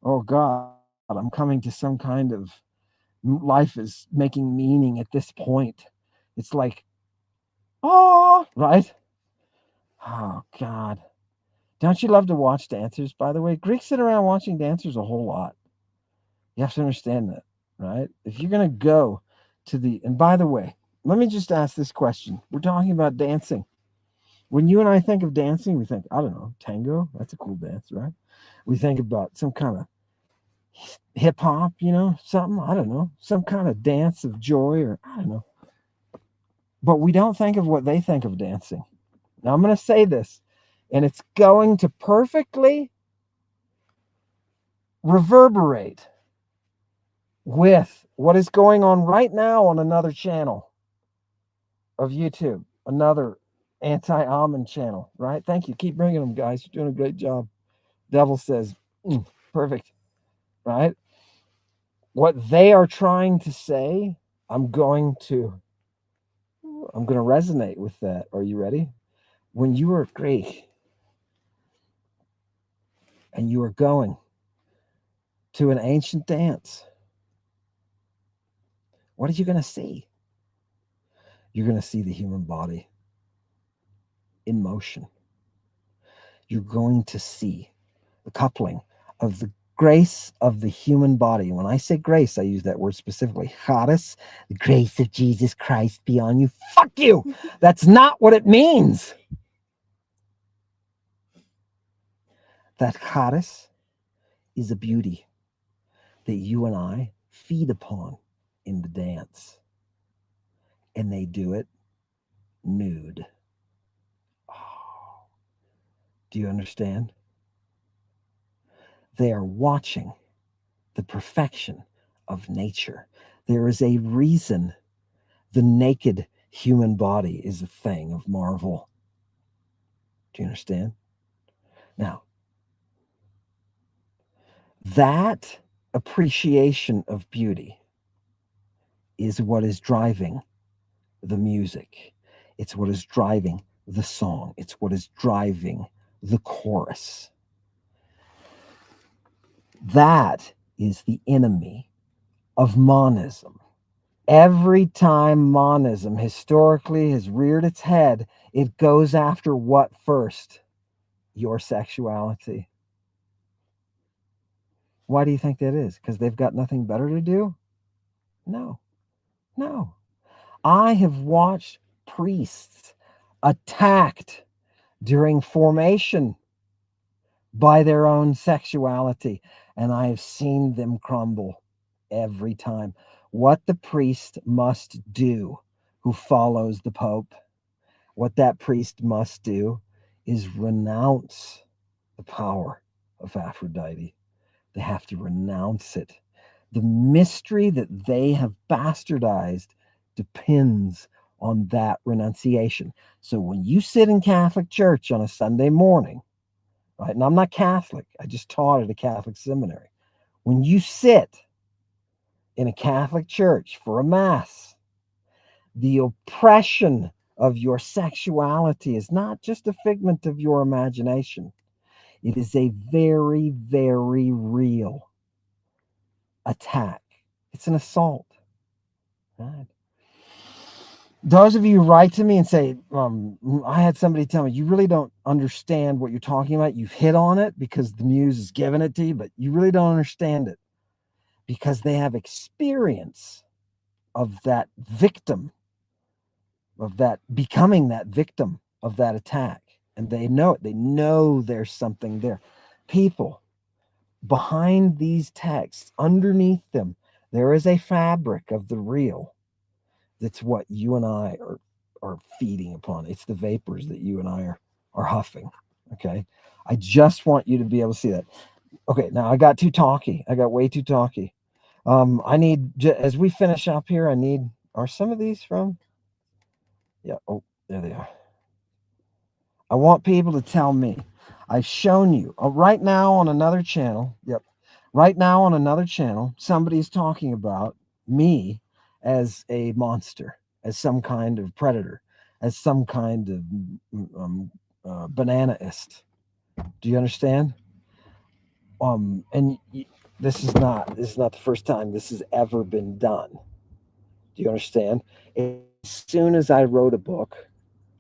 oh God, I'm coming to some kind of life is making meaning at this point. It's like, oh, right? Oh God. Don't you love to watch dancers, by the way? Greeks sit around watching dancers a whole lot. You have to understand that, right? If you're going to go to and by the way, let me just ask this question. We're talking about dancing. When you and I think of dancing, we think, I don't know, tango. That's a cool dance, right? We think about some kind of hip hop, something, I don't know, some kind of dance of joy, or I don't know. But we don't think of what they think of dancing. Now I'm going to say this, and it's going to perfectly reverberate with what is going on right now on another channel of YouTube, another anti-almond channel, right? Thank you. Keep bringing them, guys. You're doing a great job. Devil says, perfect, right? What they are trying to say, I'm going to resonate with that. Are you ready? When you are Greek and you are going to an ancient dance, what are you going to see? You're going to see the human body in motion. You're going to see the coupling of the grace of the human body. When I say grace, I use that word specifically. Charis, the grace of Jesus Christ be on you. Fuck you! That's not what it means. That charis is a beauty that you and I feed upon in the dance. And they do it nude. Oh, do you understand? They are watching the perfection of nature. There is a reason the naked human body is a thing of marvel. Do you understand? Now, that appreciation of beauty is what is driving the music. It's what is driving the song. It's what is driving the chorus. That is the enemy of monism. Every time monism historically has reared its head, it goes after what first? Your sexuality. Why do you think that is? Because they've got nothing better to do? No, no. I have watched priests attacked during formation by their own sexuality, and I have seen them crumble every time. What the priest must do who follows the Pope, what that priest must do is renounce the power of Aphrodite. They have to renounce it. The mystery that they have bastardized depends on that renunciation. So when you sit in Catholic church on a Sunday morning, right, and I'm not Catholic, I just taught at a Catholic seminary. When you sit in a Catholic church for a mass, the oppression of your sexuality is not just a figment of your imagination. It is a very, very real attack. It's an assault. Right? Those of you who write to me and say, I had somebody tell me, you really don't understand what you're talking about. You've hit on it because the muse is giving it to you, but you really don't understand it because they have experience of that victim, of that becoming that victim of that attack. And they know it. They know there's something there. People, behind these texts, underneath them, there is a fabric of the real. That's what you and I are feeding upon. It's the vapors that you and I are huffing. Okay. I just want you to be able to see that. Okay. Now I got too talky. I got way too talky. I need, as we finish up here, are some of these from? Yeah. Oh, there they are. I want people to tell me. I've shown you right now on another channel. Yep. Right now on another channel, somebody's talking about me as a monster, as some kind of predator, as some kind of bananaist. Do you understand? And this is not the first time this has ever been done. Do you understand? As soon as I wrote a book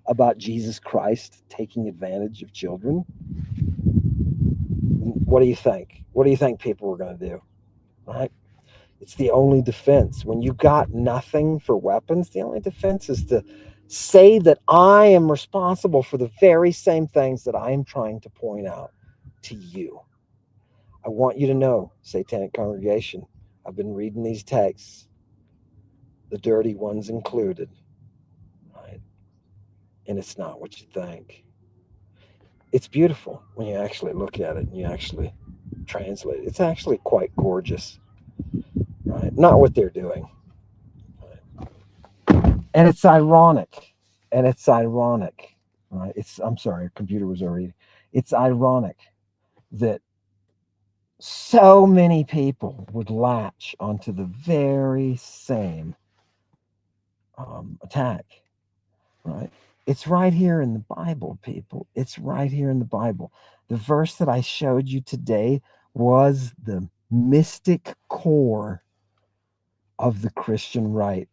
about Jesus Christ taking advantage of children, what do you think? What do you think people were going to do? Right? It's the only defense. When you got nothing for weapons, the only defense is to say that I am responsible for the very same things that I am trying to point out to you. I want you to know, Satanic Congregation, I've been reading these texts, the dirty ones included, right? And it's not what you think. It's beautiful when you actually look at it and you actually translate it. It's actually quite gorgeous, right? Not what they're doing. Right? And it's ironic. And it's ironic, right? I'm sorry, computer was already. It's ironic that so many people would latch onto the very same attack, right? It's right here in the Bible, people. It's right here in the Bible. The verse that I showed you today was the mystic core of the Christian right.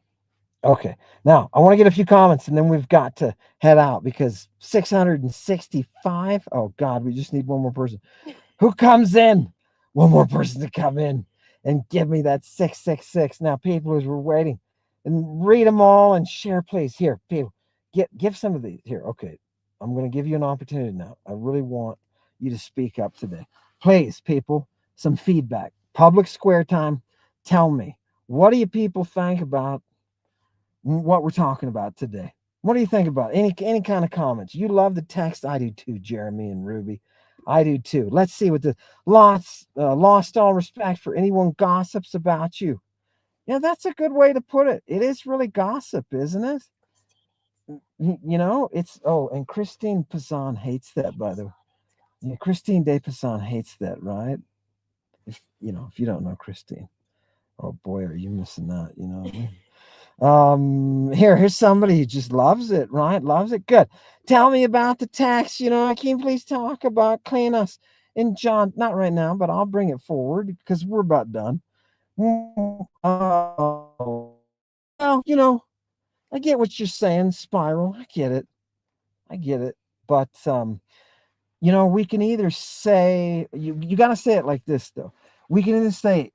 Okay, now I want to get a few comments and then we've got to head out because 665. Oh, God, we just need one more person. Who comes in? One more person to come in and give me that 666. Now, people, as we're waiting, and read them all and share, please. Here, people, give some of these. Here, okay. I'm going to give you an opportunity now. I really want you to speak up today. Please, people, some feedback. Public square time. Tell me, what do you people think about what we're talking about today? What do you think about it? Any kind of comments? You love the text. I do too, Jeremy and Ruby. I do too. Let's see what the lost all respect for anyone gossips about you. Yeah, that's a good way to put it. It is really gossip, isn't it? It's and Christine Pazan hates that, by the way. Yeah, Christine De Pazan hates that, right? If you don't know Christine, oh boy, are you missing that? Here's somebody who just loves it, right? Loves it. Good. Tell me about the text. Can you please talk about Cleanus in John? Not right now, but I'll bring it forward because we're about done. Well, I get what you're saying, Spiral. I get it. I get it. But we can either say you got to say it like this though. We can either say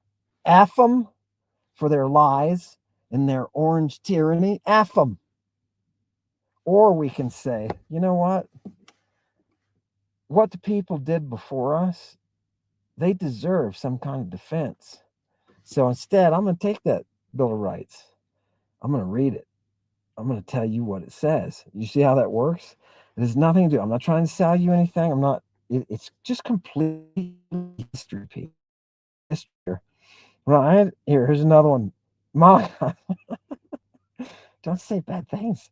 F them for their lies and their orange tyranny, F them. Or we can say, you know what? What the people did before us, they deserve some kind of defense. So instead, I'm going to take that Bill of Rights. I'm going to read it. I'm going to tell you what it says. You see how that works? It has nothing to do. I'm not trying to sell you anything. I'm not. It's just completely history, people. History. Right? Here's another one. My, don't say bad things.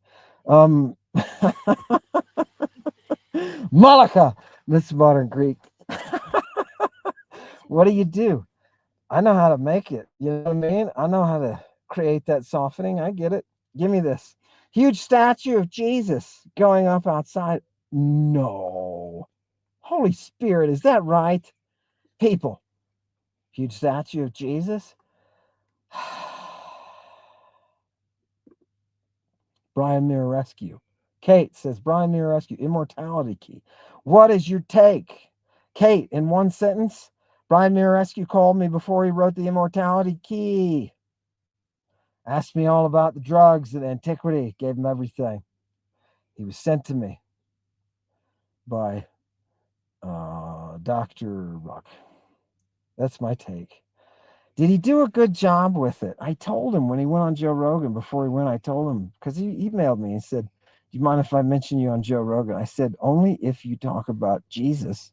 Malaka, Miss Modern Greek. What do you do? I know how to make it. You know what I mean? I know how to create that softening. I get it. Give me this. Huge statue of Jesus going up outside. No. Holy Spirit, is that right? People. Huge statue of Jesus. Brian Mirarescu. Kate says, Brian Mirarescu, immortality key. What is your take? Kate, in one sentence, Brian Mirarescu called me before he wrote the immortality key. Asked me all about the drugs and antiquity. Gave him everything. He was sent to me by Dr. Ruck. That's my take. Did he do a good job with it? I told him when he went on Joe Rogan, before he went, I told him, because he emailed me and said, do you mind if I mention you on Joe Rogan? I said, only if you talk about Jesus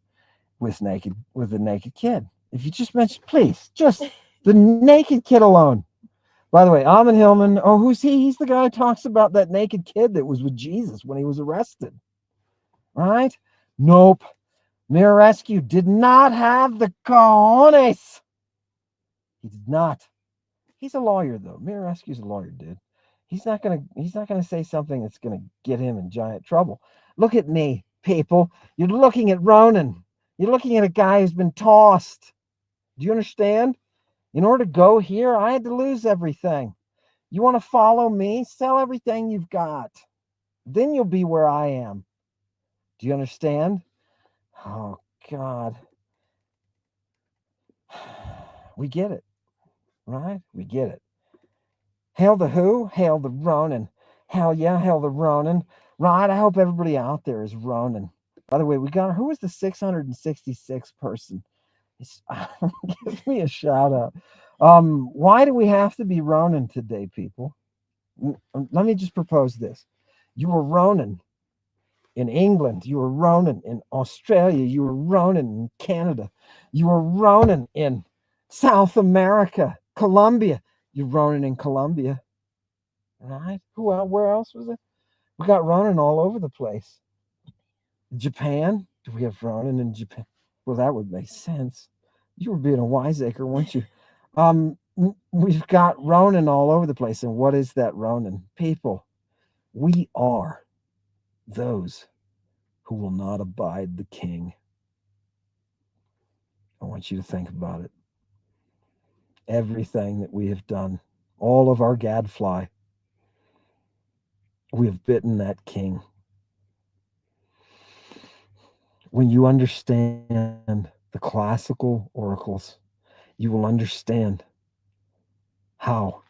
with a naked kid. If you just mention, please, just the naked kid alone. By the way, Amon Hillman, who's he? He's the guy who talks about that naked kid that was with Jesus when he was arrested. Right? Nope. Mirarescu did not have the cojones. He did not. He's a lawyer, though. Mirarescu's a lawyer, dude. He's not gonna say something that's gonna get him in giant trouble. Look at me, people. You're looking at Ronan. You're looking at a guy who's been tossed. Do you understand? In order to go here, I had to lose everything. You want to follow me? Sell everything you've got. Then you'll be where I am. Do you understand? Oh, God. We get it, right? We get it. Hail the who? Hail the Ronin. Hell yeah, hail the Ronin. Right? I hope everybody out there is Ronin. By the way, who was the 666 person? Give me a shout out. Why do we have to be Ronin today, people? Let me just propose this. You were Ronin in England. You were Ronin in Australia. You were Ronin in Canada. You were Ronin in South America, Colombia. You're Ronin in Colombia, right? Where else was it? We got Ronin all over the place. Japan? Do we have Ronin in Japan? Well, that would make sense. You were being a wiseacre, weren't you? We've got Ronin all over the place. And what is that Ronin? People, we are those who will not abide the king. I want you to think about it. Everything that we have done, all of our gadfly, we have bitten that king. When you understand the classical oracles, you will understand how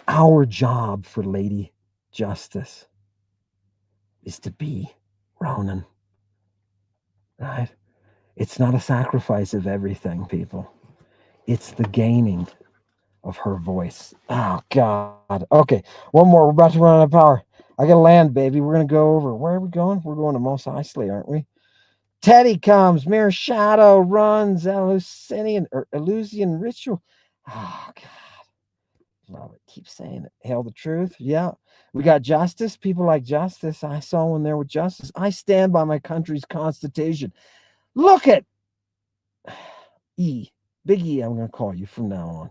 our job for Lady Justice is to be Ronin, right? It's not a sacrifice of everything, people. It's the gaining of her voice. Oh, God. Okay, one more. We're about to run out of power. I got to land, baby. We're going to go over. Where are we going? We're going to Mos Eisley, aren't we? Teddy comes. Mirror Shadow runs. Eleusinian ritual. Oh, God. Love it. Keep saying it. Hail the truth. Yeah. We got justice. People like justice. I saw one there with justice. I stand by my country's constitution. Look at E. Big E, I'm going to call you from now on.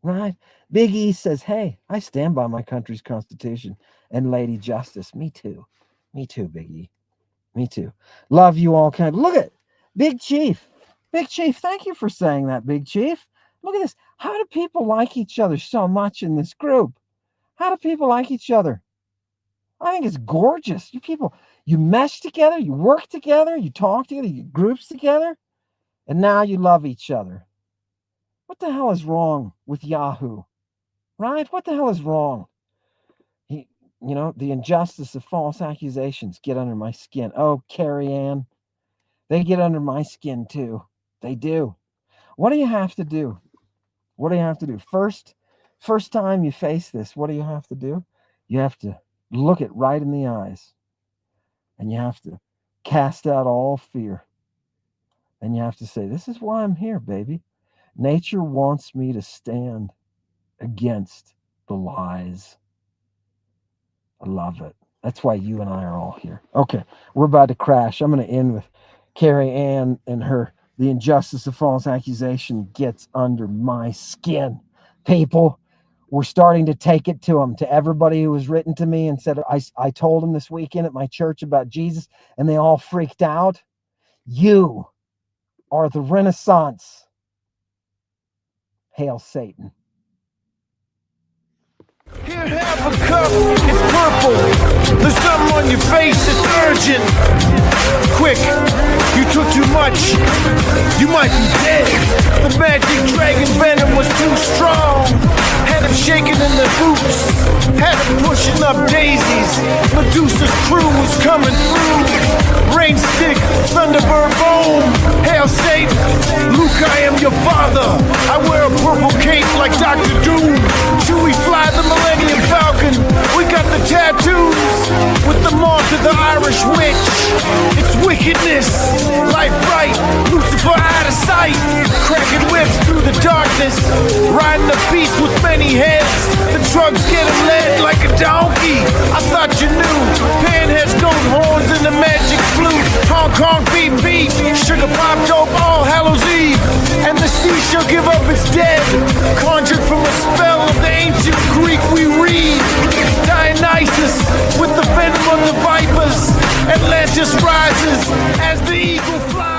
Right? Big E says, hey, I stand by my country's constitution. And Lady Justice, me too. Me too, Big E. Me too. Love you all. Look at Big Chief. Big Chief, thank you for saying that, Big Chief. Look at this. How do people like each other so much in this group? How do people like each other? I think it's gorgeous. You people, you mesh together, you work together, you talk together, you groups together, and now you love each other. What the hell is wrong with Yahoo? Right? What the hell is wrong? The injustice of false accusations get under my skin. Oh, Carrie Ann, they get under my skin too. They do. What do you have to do? What do you have to do? First time you face this, what do you have to do? You have to look it right in the eyes. And you have to cast out all fear. And you have to say, this is why I'm here, baby. Nature wants me to stand against the lies. I love it. That's why you and I are all here. Okay, we're about to crash. I'm going to end with Carrie Ann and her. The injustice of false accusation gets under my skin. People, we're starting to take it to them. To everybody who has written to me and said, I told them this weekend at my church about Jesus, and they all freaked out. You are the Renaissance. Hail Satan. Here, have a cup, it's purple. There's something on your face, it's urgent. Quick, you took too much, you might be dead. The magic dragon venom was too strong. Had him shaking in the boots, had him pushing up daisies. Medusa's crew was coming through. Rain stick, thunderbird bone. Hail Satan, Luke, I am your father. I wear a purple cape like Dr. Doom. Chewie fly the Millennium Falcon. We got the tattoos with the mark of the Irish witch. It's wickedness, life bright, Lucifer out of sight. Cracking whips through the darkness, riding a beast with many heads. The drugs get him led like a donkey. I thought you knew. Panheads, goat horns, and the magic flute. Hong Kong beat beat, sugar pop dope, all Hallows Eve. And the sea shall give up its dead, conjured from a spell of the ancient Greek we read. Dionysus with the venom of the vipers. Atlantis rises as the eagle flies.